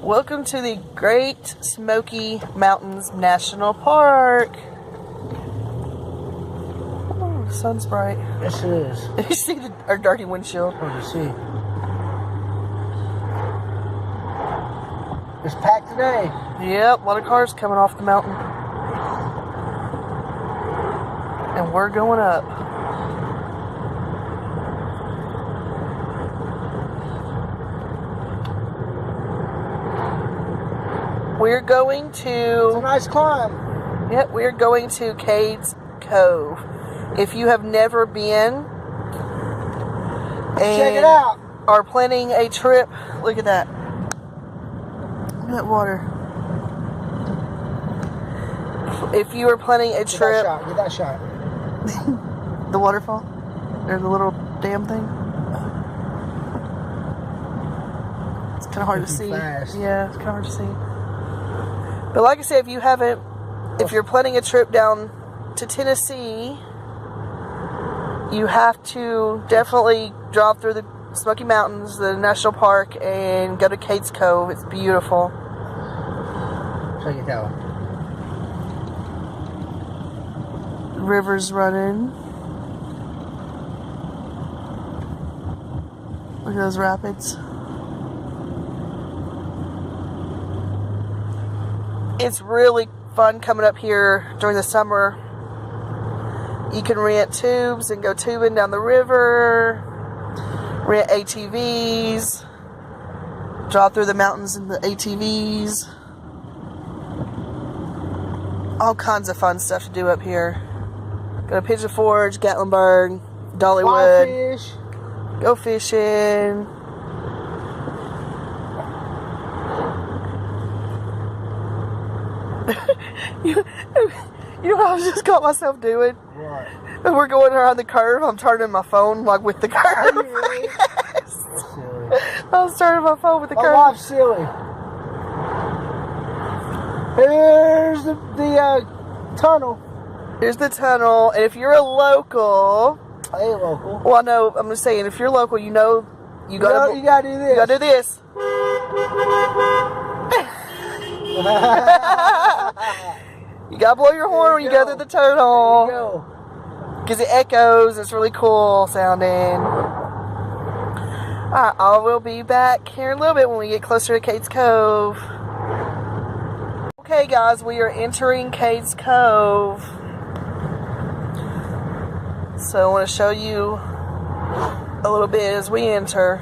Welcome to the Great Smoky Mountains National Park. Oh, the sun's bright. Yes, it is. You see our dirty windshield? Hard to see. It's packed today. Yep, a lot of cars coming off the mountain. And we're going up. We're going to... It's a nice climb. Yep, we're going to Cades Cove. If you have never been and check it out. Are planning a trip, look at that. Look at that water. If you are planning a trip... Get that shot. The waterfall? Or the little dam thing? It's kind of hard to see. Fast. Yeah, it's kind of hard to see. But like I said, if you haven't, if you're planning a trip down to Tennessee, you have to definitely drive through the Smoky Mountains, the national park, and go to Cades Cove. It's beautiful. Check it out. The river's running. Look at those rapids. It's really fun coming up here during the summer. You can rent tubes and go tubing down the river, rent ATVs, drive through the mountains in the ATVs. All kinds of fun stuff to do up here. Go to Pigeon Forge, Gatlinburg, Dollywood. Fish. Go fishing. You know what I just got myself doing? What? When we're going around the curve, I'm turning my phone like with the curve. Really? Yes. Silly. I was turning my phone with the My curve. wife's silly. Here's the tunnel. Here's the tunnel, and if you're a local, I ain't local. well, no, I'm just saying, if you're local, you know, you gotta You gotta do this. You gotta do this. You gotta blow your horn when you go through the tunnel. There you go. Because it echoes. It's really cool sounding. Alright, I will be back here in a little bit when we get closer to Cades Cove. Okay, guys, we are entering Cades Cove. So I want to show you a little bit as we enter.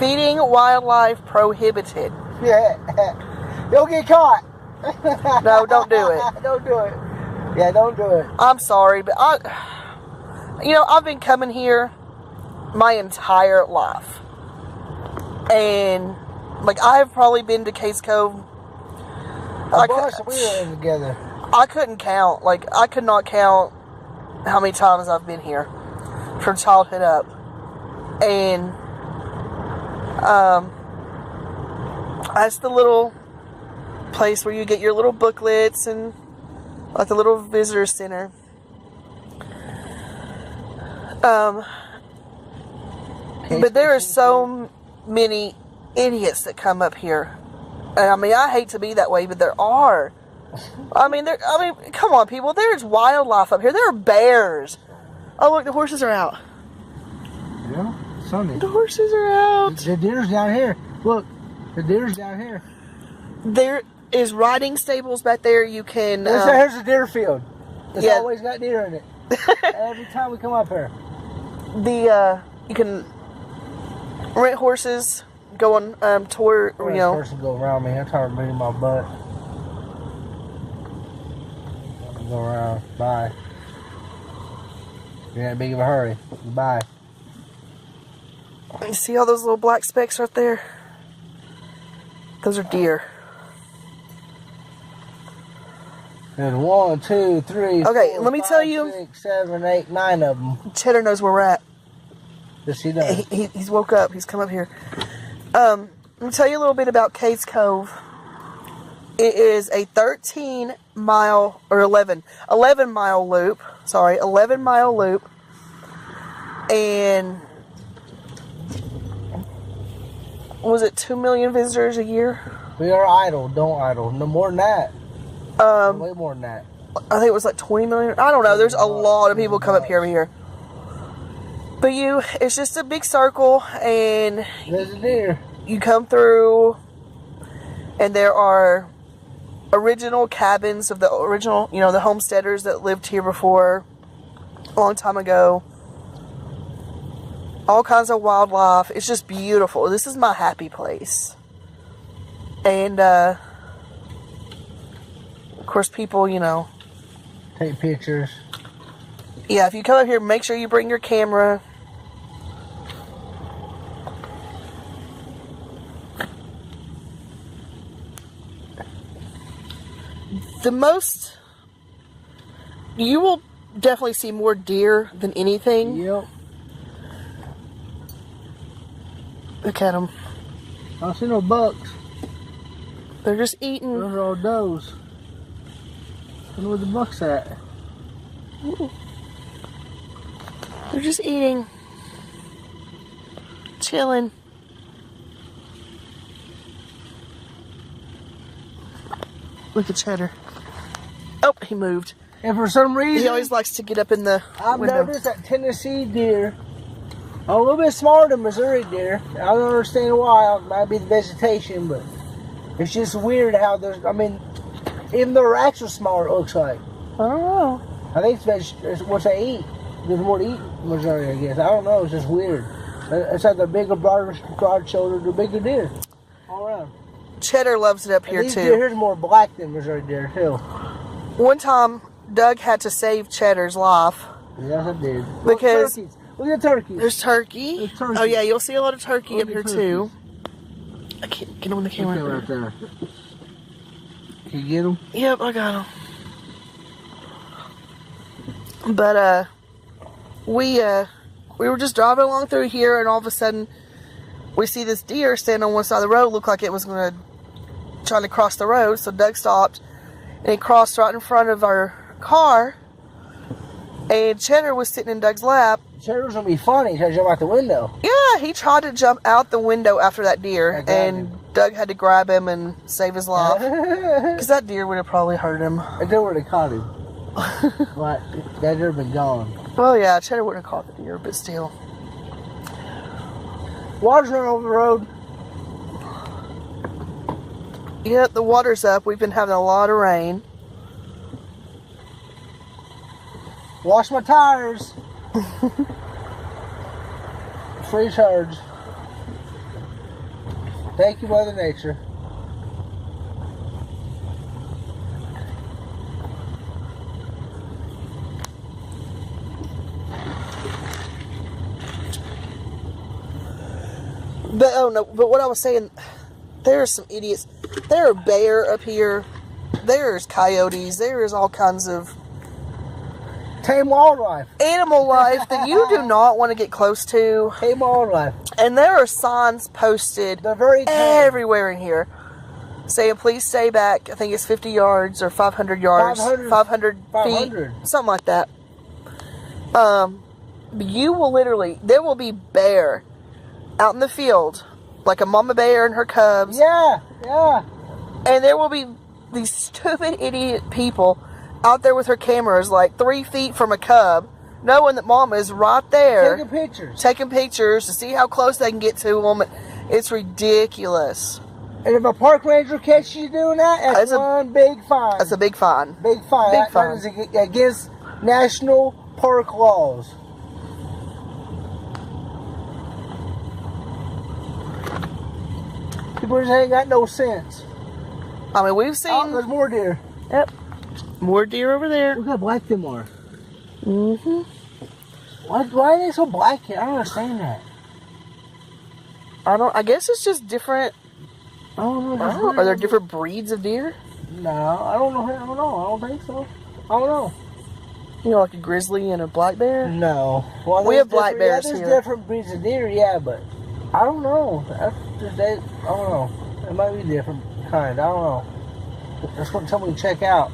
Feeding wildlife prohibited. Yeah. You'll get caught. No, don't do it. Don't do it. Yeah, don't do it. I'm sorry, but I've been coming here my entire life. And, like, I've probably been to Cades Cove. We were in together. I couldn't count. Like, I could not count how many times I've been here from childhood up. And, that's the little place where you get your little booklets and, like, the little visitor center. But there are so many idiots that come up here. And I mean, I hate to be that way, but there are. I mean, come on, people. There's wildlife up here. There are bears. Oh, look, the horses are out. Yeah, Sunday. The horses are out. The deer's down here. Look, the deer's down here. There is riding stables back there. You can. Here's a deer field. It's yeah. always got deer in it. Every time we come up here. You can rent horses, go on tour. This person go around me. I'm tired of moving my butt. Go around. Bye. You're in that big of a hurry. Bye. You see all those little black specks right there? Those are deer. There's 1, 2, 3. Okay, 4, let me 5, tell you. 6, 7, 8, 9 of them. Cheddar knows where we're at. Yes, he does. He's woke up. He's come up here. Let me tell you a little bit about Cades Cove. It is a 13-mile or 11-mile loop. Sorry, 11-mile loop. And was it 2 million visitors a year? We are idle. Don't idle. No more than that. Way more than that. I think it was like 20 million. I don't know. There's a lot of people come up here every year. But it's just a big circle, and There's a deer. You come through, and there are original cabins of the original, the homesteaders that lived here before, a long time ago. All kinds of wildlife. It's just beautiful. This is my happy place. And, of course, people, Take pictures. Yeah, if you come up here, make sure you bring your camera. You will definitely see more deer than anything. Yep. Look at them. I don't see no bucks. They're just eating. Those are all does. I wonder where the buck's at. Ooh. They're just eating. Chilling. Look at Cheddar. Oh, he moved. And for some reason, He always likes to get up in the I've window. noticed that Tennessee deer are a little bit smaller than Missouri deer. I don't understand why. It might be the vegetation, but it's just weird how even their racks are smaller, it looks like. I don't know. I think it's what they eat. There's more to eat in Missouri, I guess. I don't know. It's just weird. It's like the bigger, broad shouldered, the bigger deer all around. Cheddar loves it up here, These too. deer here's more black than Missouri deer, too. One time, Doug had to save Cheddar's life. Yes, I did. Because Look, turkeys. Look at turkeys. There's turkey. There's turkey. Oh, yeah, you'll see a lot of turkey up Look here, at too. I can't get him on the camera. Okay, right there. Can you get them? Yep, I got him. But, we were just driving along through here, and all of a sudden, we see this deer standing on one side of the road, looked like it was trying to cross the road, so Doug stopped, and he crossed right in front of our car, and Cheddar was sitting in Doug's lap. Cheddar was going to be funny. He tried to jump out the window. Yeah, he tried to jump out the window after that deer, I got and him. Doug had to grab him and save his life, because that deer would have probably hurt him. I know where they caught him. But that deer been gone. Well, yeah, Cheddar wouldn't have caught the deer, but still. Water's running over the road. Yeah, the water's up. We've been having a lot of rain. Wash my tires. Free charge. Thank you, Mother Nature. But what I was saying, there are some idiots. There are bear up here. There's coyotes. There is all kinds of Tame wildlife. animal life that you do not want to get close to. Tame wildlife. And there are signs posted They're very tame. everywhere in here saying, please stay back. I think it's 50 yards or 500 yards. 500 feet. 500. Something like that. You will literally, there will be bear out in the field, like a mama bear and her cubs. Yeah, yeah. And there will be these stupid idiot people out there with her cameras like 3 feet from a cub, knowing that mama is right there. Taking pictures to see how close they can get to them. It's ridiculous. And if a park ranger catches you doing that, that's one big fine. That's a big fine. Big fine. That is against national park laws. People just ain't got no sense. I mean, we've seen... Oh, there's more deer. Yep. More deer over there. Look how black them are. Mm-hmm. Why are they so black here? I don't understand that. I guess it's just different... I don't know. Are there different breeds of deer? No, I don't know. I don't think so. I don't know. You know, like a grizzly and a black bear? No. Well, we have black bears there's here. different breeds of deer, yeah, but I don't know. I don't know. It might be different kind. I don't know. That's what somebody check out.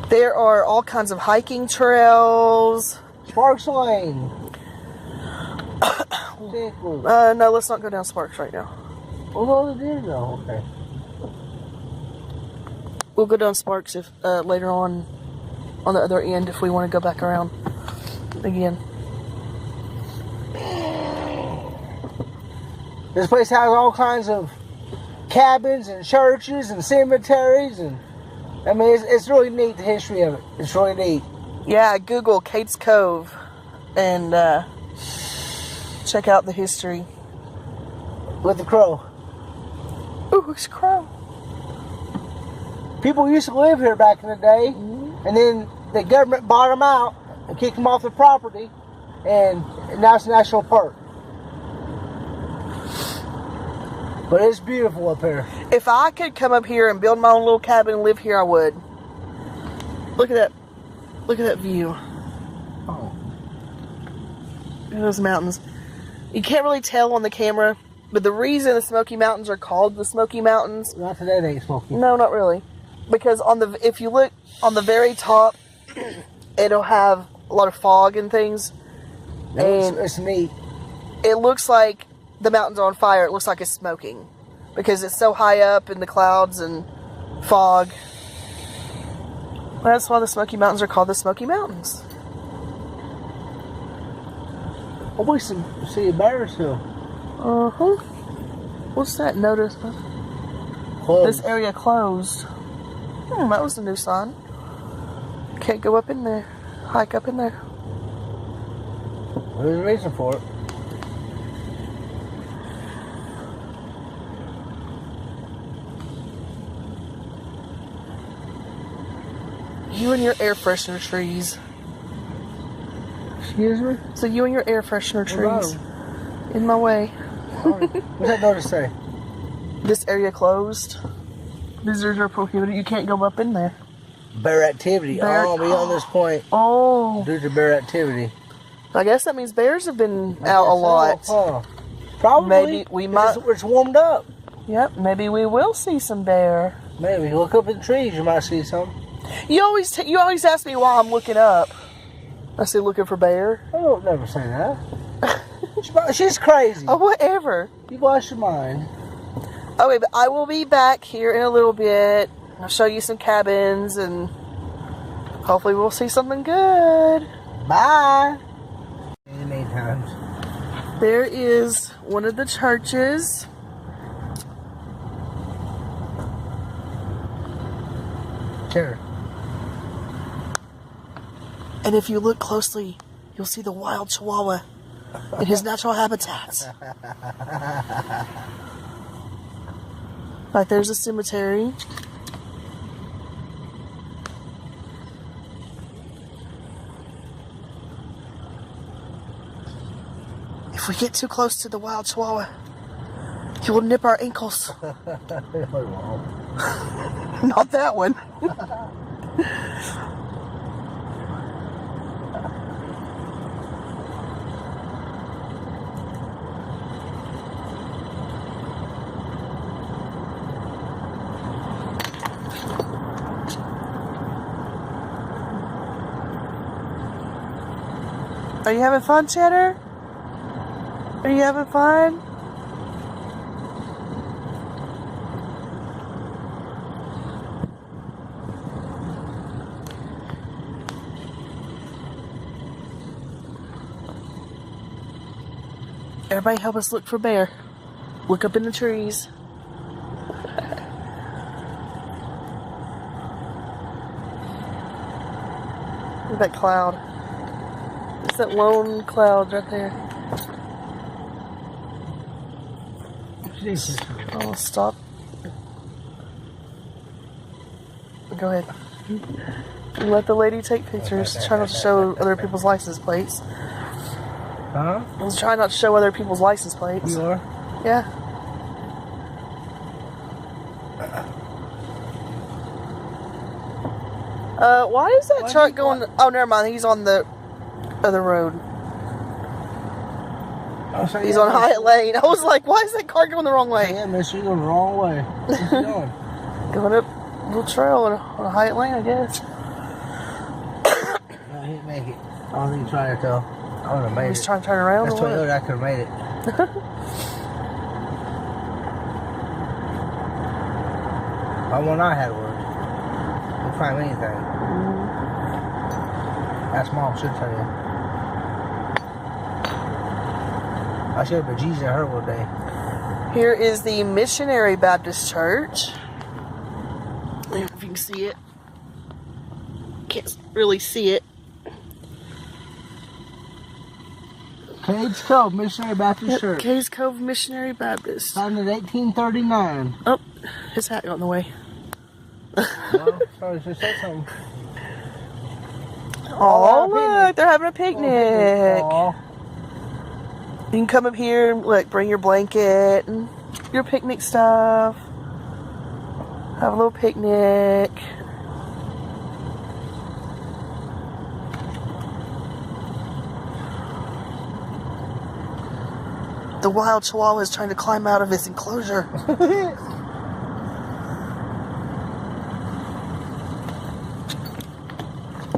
There are all kinds of hiking trails. Sparks Lane. No, let's not go down Sparks right now. Oh, they did though. Okay. We'll go down Sparks if later on the other end if we want to go back around again. This place has all kinds of cabins and churches and cemeteries, and I mean it's really neat, the history of it. It's really neat. Yeah, Google Cades Cove and check out the history. With the crow. Ooh, it's a crow. People used to live here back in the day, and then the government bought them out and kicked them off the property, and now it's a national park. But it's beautiful up here. If I could come up here and build my own little cabin and live here, I would. Look at that. Look at that view. Oh. Look at those mountains. You can't really tell on the camera, but the reason the Smoky Mountains are called the Smoky Mountains... Not today, they ain't smoky. No, not really. Because if you look on the very top, it'll have a lot of fog and things. And it's neat. It looks like the mountains are on fire. It looks like it's smoking. Because it's so high up in the clouds and fog. That's why the Smoky Mountains are called the Smoky Mountains. I wish to see a bears too. Uh-huh. What's that notice? Closed. This area closed. That was a new sign. Can't go up in there. Hike up in there. There's a reason for it. You and your air freshener trees. Excuse me? So you and your air freshener trees. Hello. In my way. What's that notice say? This area closed. Visitors are prohibited. You can't go up in there. Bear activity. Bear- Oh, beyond this point. Oh. Due to bear activity. I guess that means bears have been out a lot. Huh. Probably. Maybe we might. It's warmed up. Yep, maybe we will see some bear. Maybe. Look up in the trees, you might see some. You always ask me why I'm looking up. I say looking for bear. I don't never say that. She's crazy. Oh, whatever. You lost your mind. Okay, but I will be back here in a little bit. I'll show you some cabins and hopefully we'll see something good. Bye. Many times. There is one of the churches. Sure. And if you look closely, you'll see the wild chihuahua in his natural habitat. Right there's a cemetery. If we get too close to the wild chihuahua, he will nip our ankles. Not that one. Are you having fun, Cheddar? Are you having fun? Everybody help us look for bear. Look up in the trees. Look at that cloud. It's that lone cloud right there. Jesus. Oh, stop. Go ahead. Let the lady take pictures. Try not to show other people's license plates. Huh? Let's try not to show other people's license plates. You are? Yeah. Why is that truck going? Oh, never mind. He's on the other road. He's on Hyatt Lane. I was like, why is that car going the wrong way? Yeah, miss, you're going the wrong way. Where's he going? Going up little trail on a height lane, I guess. No, he didn't make it. I don't think he tried it though. I would have made it. He's trying to turn around. That's Toyota. I could have made it. I want I had work. Don't find anything. That's mom should tell you. I should have been Jesus at her one day. Here is the Missionary Baptist Church. I don't know if you can see it. Can't really see it. Cades Cove Missionary Baptist Church. Cades Cove Missionary Baptist. Founded in 1839. Oh, his hat got in the way. Well, sorry, just said something. Oh, look, they're having a picnic. Aw. You can come up here and look, bring your blanket and your picnic stuff. Have a little picnic. The wild chihuahua is trying to climb out of his enclosure.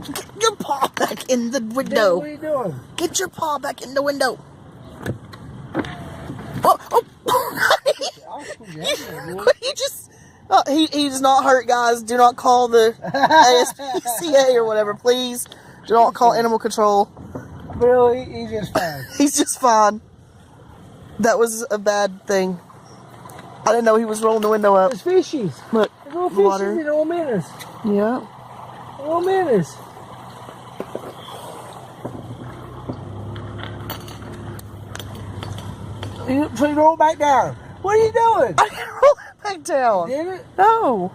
Get your paw back in the window. What are you doing? Get your paw back in the window. Oh, he just... Oh, he's not hurt, guys. Do not call the ASPCA or whatever, please. Do not call animal control. Really? He's just fine. He's just fine. That was a bad thing. I didn't know he was rolling the window up. There's fishies. Look, There's little fishies water. in little minutes. Yeah. Little minutes. So you roll back down. What are you doing? I didn't roll it back down. Did it? No.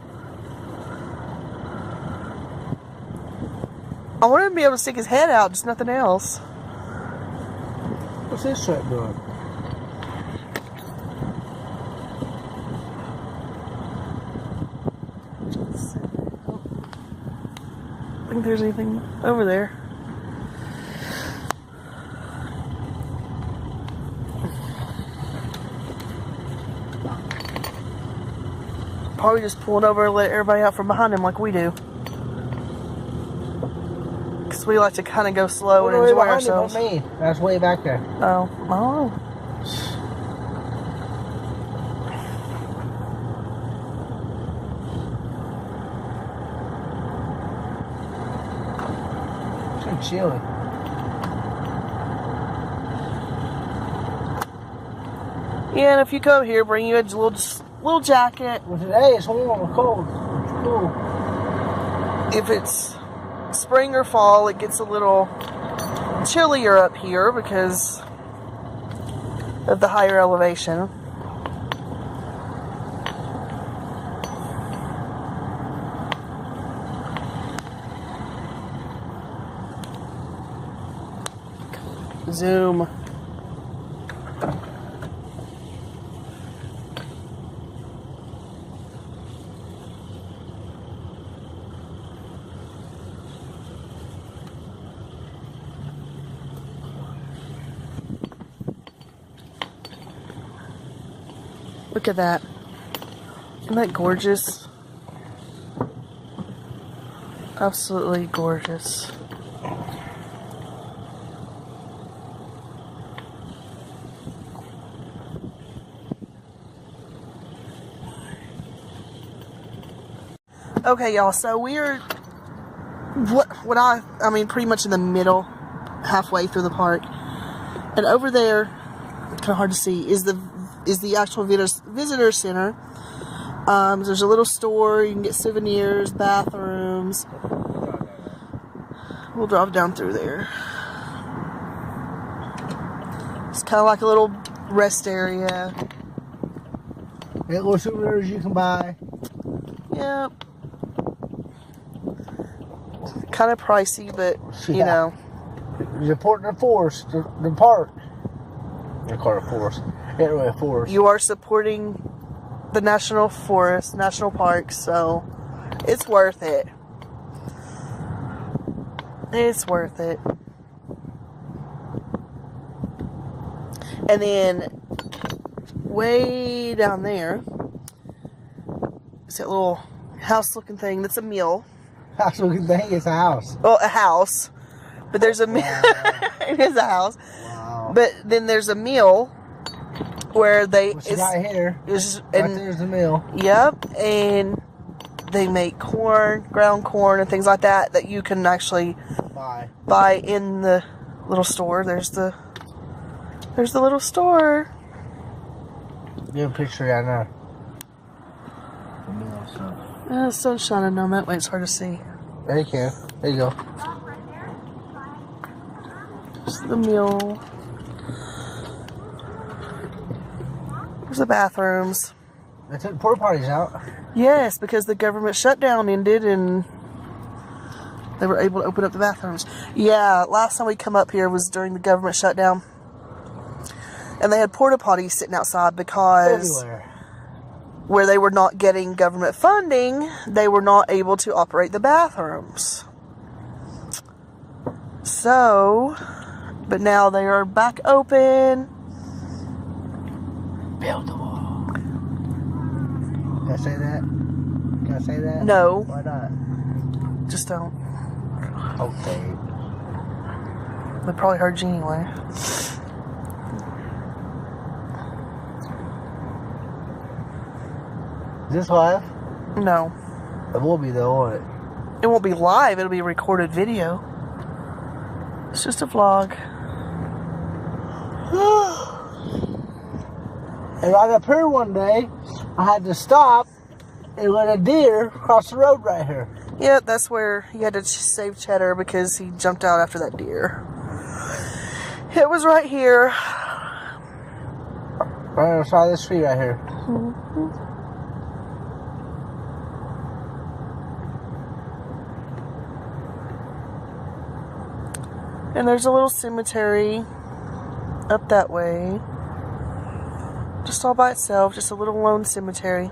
I wanted him to be able to stick his head out, just nothing else. What's this truck doing? I think there's anything over there. Probably just pulling over and let everybody out from behind him like we do. Because we like to kind of go slow and enjoy ourselves. Me. That's way back there. Oh, I don't know. It's chilly. Yeah, and if you come here, bring you a little jacket. Well, today it's warm or cold. It's cool. If it's spring or fall, it gets a little chillier up here because of the higher elevation. Zoom. Look at that. Isn't that gorgeous? Absolutely gorgeous. Okay, y'all, so we're I mean pretty much in the middle, halfway through the park. And over there, kind of hard to see, is the actual visitor center. There's a little store, you can get souvenirs, bathrooms. We'll drive down through there. It's kind of like a little rest area. Got little souvenirs you can buy. Yep. Kind of pricey, but you know. It's important to force the park. They call it a forest. Ain't really a forest. You are supporting the national forest, national parks, so it's worth it. It's worth it. And then way down there is that little house-looking thing that's a meal. House-looking thing is a house. Well, a house. But there's a meal. It is a house. Wow. But then there's a meal where they... What's right here? Right There's the meal. Yep. And they make corn, ground corn, and things like that that you can actually buy in the little store. There's the little store. Give a picture down there. The sun's shining on that way. It's hard to see. There you can. There you go. There's the meal. There's the bathrooms. They took porta potties out. Yes, because the government shutdown ended and they were able to open up the bathrooms. Yeah, last time we come up here was during the government shutdown. And they had porta potties sitting outside because where they were not getting government funding, they were not able to operate the bathrooms. So, but now they are back open. Build the wall. Can I say that? Can I say that? No. Why not? Just don't. Okay. They probably heard you anyway. Is this live? No. It will be though, won't it? It won't be live. It'll be a recorded video. It's just a vlog. And right up here one day, I had to stop and let a deer cross the road right here. Yeah, that's where he had to save Cheddar because he jumped out after that deer. It was right here. Right on the side of the street right here. Mm-hmm. And there's a little cemetery up that way. Just all by itself, just a little lone cemetery.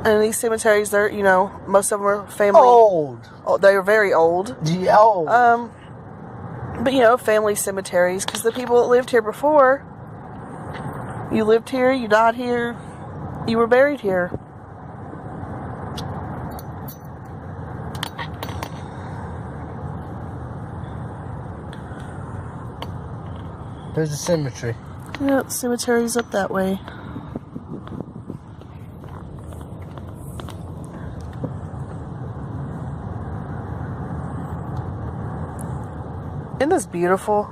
And these cemeteries, they're, you know, most of them are family. Old. Oh, they are very old. Gee, old. But, you know, family cemeteries, because the people that lived here before, you lived here, you died here, you were buried here. There's a cemetery. Yeah, the cemetery's up that way. Isn't this beautiful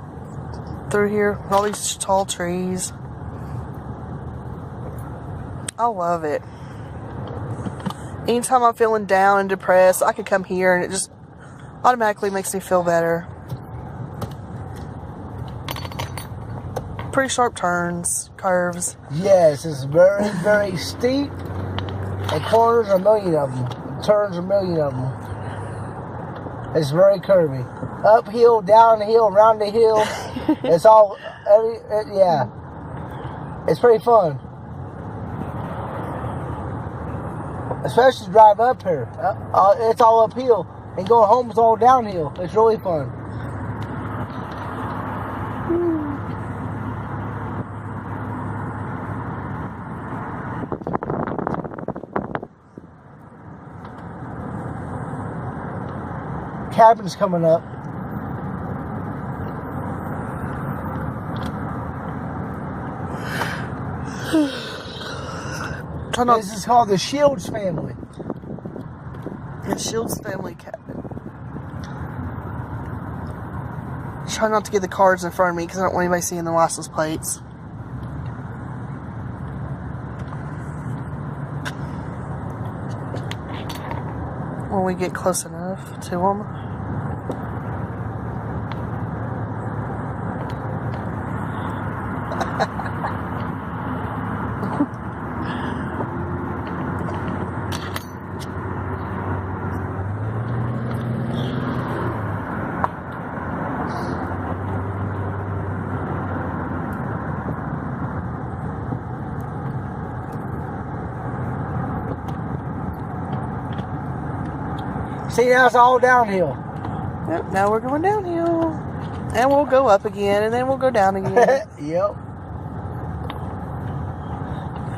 through here? All these tall trees. I love it. Anytime I'm feeling down and depressed, I can come here and it just automatically makes me feel better. Pretty sharp turns, curves. Yes, it's very, very steep. And corners, a million of them. Turns, a million of them. It's very curvy. Uphill, downhill, round the hill. It's all, yeah. It's pretty fun. Especially to drive up here. It's all uphill. And going home is all downhill. It's really fun. Cabin's coming up. This is called the Shields family. The Shields family cabin. Try not to get the cards in front of me because I don't want anybody seeing the license plates. When we get close enough to them. See, now it's all downhill. Yep, now we're going downhill. And we'll go up again, and then we'll go down again. Yep.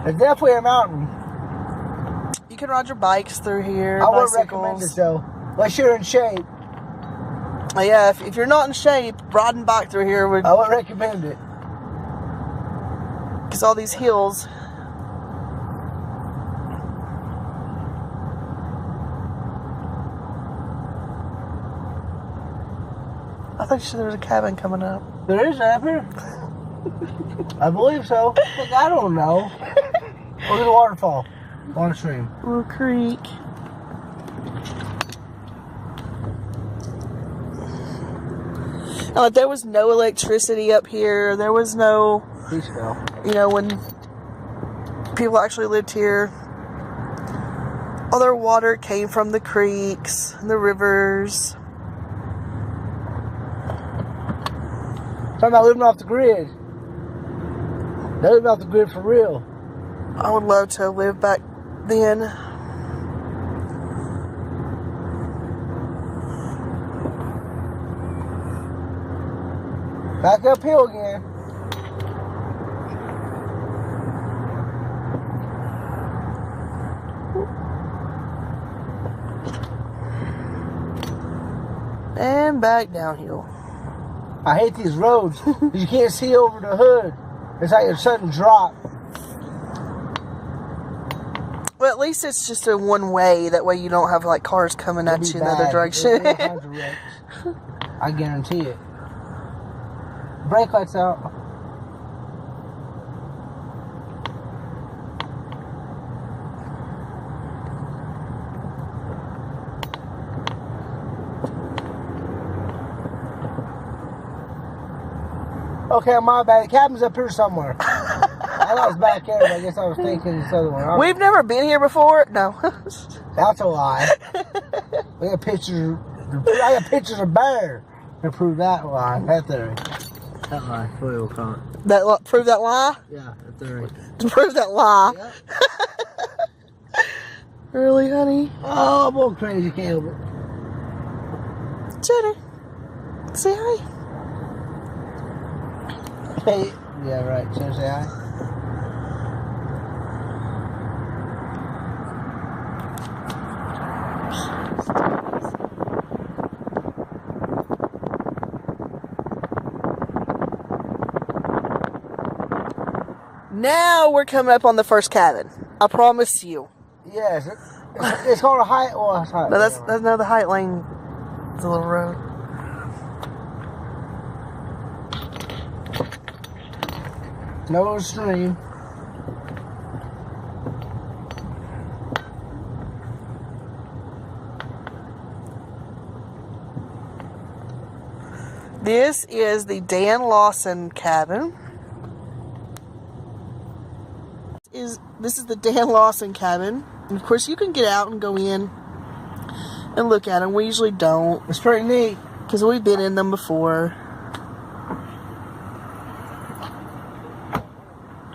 It's definitely a mountain. can ride your bikes through here. I would bicycles. recommend it though, unless you're in shape. Yeah, if you're not in shape, riding bike through here would. I would recommend it. Because all these hills. I thought you said there was a cabin coming up. There is up here. I believe so. Look, I don't know. Look at the waterfall. Water stream. Little creek. Like there was no electricity up here. There was no, you know, when people actually lived here, all their water came from the creeks and the rivers. Talking about living off the grid. They're living off the grid for real. I would love to live back then. Back uphill again. And back downhill. I hate these roads. You can't see over the hood. It's like a sudden drop. Well, at least it's just a one way. That way you don't have like cars coming at you in the other direction. I guarantee it. Brake lights out. Okay, my bad. The cabin's up here somewhere. I thought it was back there, but I guess I was thinking this other one. We've never been here before. No. That's a lie. We got pictures. I got pictures of bear to prove that lie. That theory. That lie. We'll call it. That prove that lie? Yeah, that theory. To prove that lie. Yep. Really, honey? Oh, I'm all crazy, can't help it. Jenny. Say hi. Hey. Yeah, right. Should I say hi? Now we're coming up on the first cabin. I promise you. Yes. It's called a height. Oh, it's height. No, that's not the height lane. It's a little road. No stream. This is the Dan Lawson cabin. This is the Dan Lawson cabin. And of course, you can get out and go in and look at them. We usually don't. It's pretty neat. Because we've been in them before.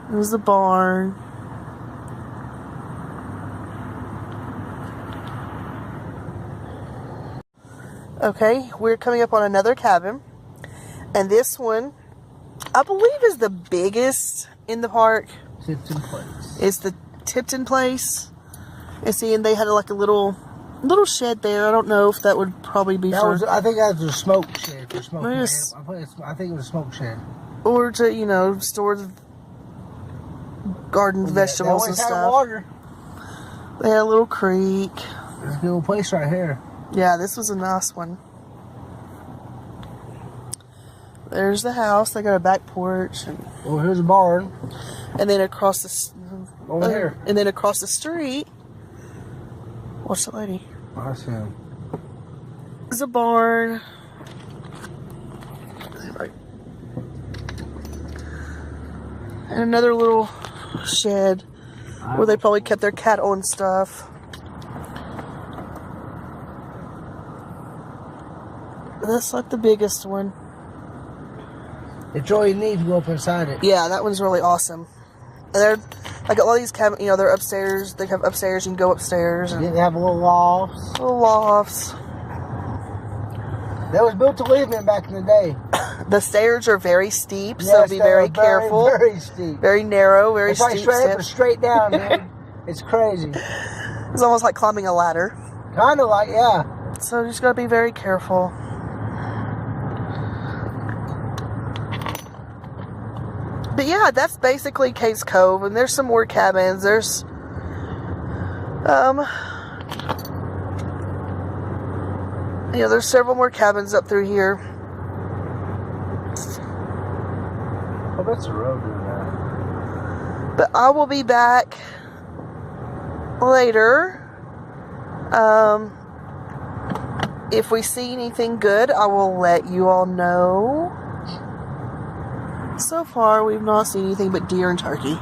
There's the barn. Okay, we're coming up on another cabin. And this one, I believe, is the biggest in the park. Tipton Place. It's the Tipton Place. And see, and they had like a little shed there. I don't know if that would probably be I think that was a smoke shed for smoking. Yes. I think it was a smoke shed. Or to, you know, store the garden vegetables and stuff. Water. They had a little creek. There's a good little place right here. Yeah, this was a nice one. There's the house. They got a back porch. Well, here's a barn. And then across the... Over here. And then across the street... What's the lady? I see him. There's a barn. And another little shed where they probably kept their cattle and stuff. That's like the biggest one. It's all you need to go up inside it. Yeah, that one's really awesome. And they're like all these cabins, you know, they're upstairs. They have upstairs. You can go upstairs. And they have little lofts. Little lofts. That was built to live in back in the day. The stairs are very steep, so be very careful. Very steep. Very narrow, very steep. It's like straight up and straight down, man. It's crazy. It's almost like climbing a ladder. Kind of like, yeah. So you just gotta be very careful. But yeah, that's basically Cades Cove, and there's some more cabins. There's there's several more cabins up through here. Oh, that's a road in there. But I will be back later. If we see anything good, I will let you all know. So far, we've not seen anything but deer and turkey.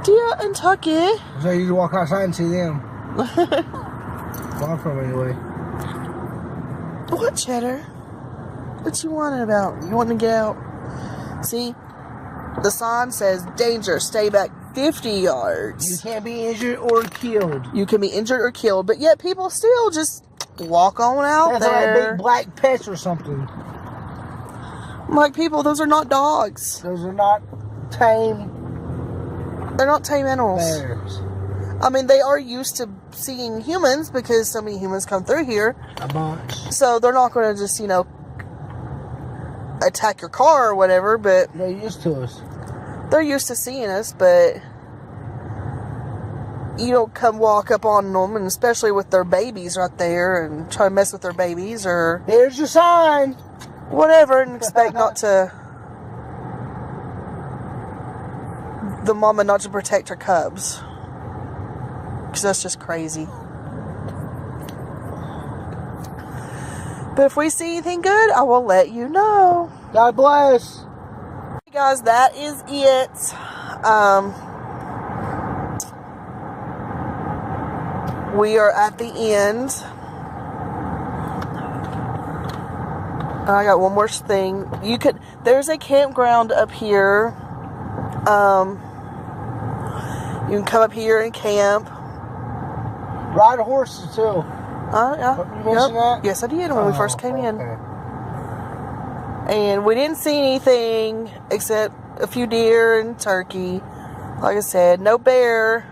Deer and turkey. So you can walk outside and see them. Far from anyway. What, Cheddar? What you wanting about? You wanting to get out? See? The sign says, danger, stay back 50 yards. You can't be injured or killed. You can be injured or killed, but yet people still just walk on out That's there. like a big black pest or something. I'm like, people, those are not dogs. Those are not tame They're not tame animals. bears. I mean, they are used to seeing humans because so many humans come through here. A bunch. So they're not going to just, attack your car or whatever, but They're used to us. they're used to seeing us, but you don't come walk up on them, and especially with their babies right there, and try to mess with their babies or Here's your sign. whatever, and expect the mama not to protect her cubs. Because that's just crazy. But if we see anything good, I will let you know. God bless. Hey guys, that is it. We are at the end. I got one more thing. There's a campground up here. You can come up here and camp. Ride horses too. Yeah. You mentioned that? Yes, I did when we first came in. Okay. And we didn't see anything except a few deer and turkey. Like I said, no bear.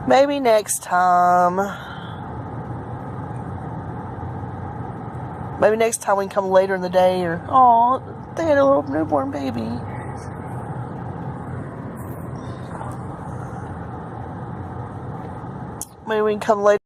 Maybe next time. Maybe next time we can come later in the day. Or, oh, they had a little newborn baby. Maybe we can come later.